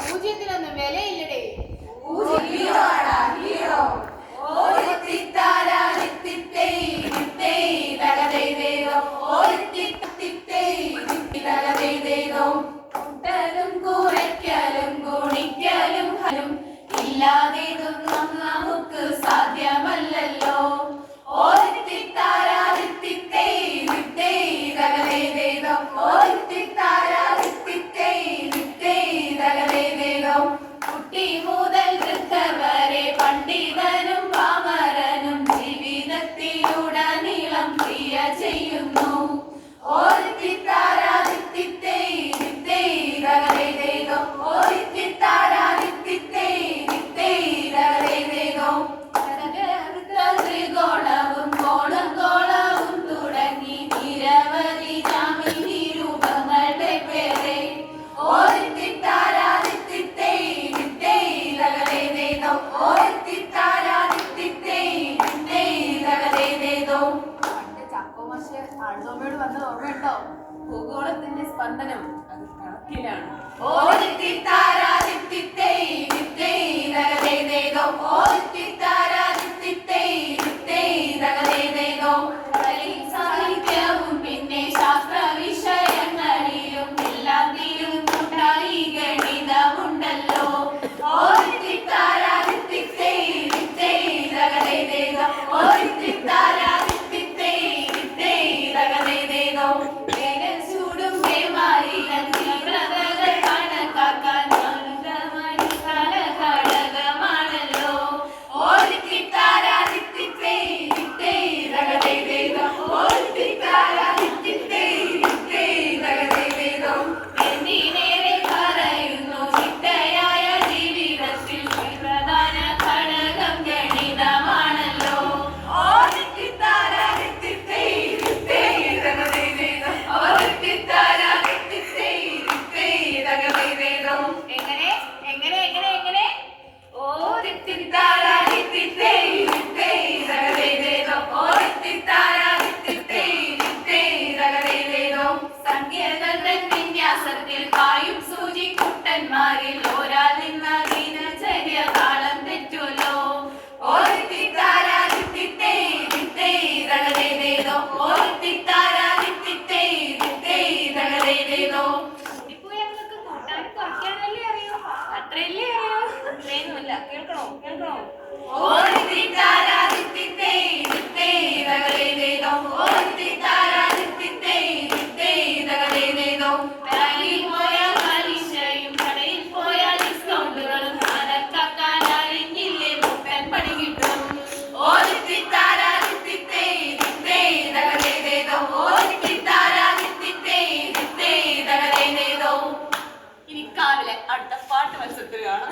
പൂജ്യത്തിനൊന്നും വിലയില്ലടേ. കൂട്ടലും കുറയ്ക്കലും ഗുണിക്കലും ഇല്ലാതെയൊന്നും നമുക്ക് സാധ്യമല്ലല്ലോ. കുട്ടി മുതൽ വൃദ്ധർ വരെ പണ്ഡിതനും പാമരനും ജീവിതത്തിലുടനീളം ക്രിയ ചെയ്യുന്നു. ത്രികോണവും കോണം കോളവും തുടങ്ങി നിരവധി ജാമിനി രൂപങ്ങളുടെ പേരെ ആഴ്ചോമയോട് വന്നത് ഓർമ്മയുണ്ടോ? ഭൂഗോളത്തിന്റെ സ്പന്ദനം അത് കണക്കിലാണ്. സാഹിത്യവും പിന്നെ ശാസ്ത്ര വിഷയങ്ങളിലും എല്ലാത്തിലും ഉണ്ടായി ഗണിതമുണ്ടല്ലോ. ചൂടും തീവ്രതകൾ കണക്കാക്കാൻ ഘടകമാണല്ലോ. എന്തിനേറെ പറയുന്നു, ചിട്ടയായ ജീവിതത്തിൽ പ്രധാന ഘടകം ഗണിതമാണല്ലോ. എങ്ങനെ എങ്ങനെ എങ്ങനെ എങ്ങനെ സംഖ്യകളുടെ വിന്യാസത്തിൽ പായും സൂചിക്കുട്ടന്മാരിൽ ഒരാൾ നിന്ന ദിനചര്യ താളം തെറ്റുമല്ലോ. കുറയ്ക്കാനല്ലേ അറിയൂ, അത്രയല്ലേ അറിയൂ. അത്രയൊന്നുമില്ല. കേൾക്കണോ കേൾക്കണോ? ബാങ്കിൽ പോയാൽ പലിശയും കടയിൽ പോയാൽ ഡിസ്കൗണ്ടുകളും കണക്കാക്കാൻ അറിഞ്ഞില്ലേ മുട്ടൻ പണി കിട്ടും. ഇനി കാവിലെ അടുത്ത പാട്ട് മത്സരത്തിൽ കാണാം.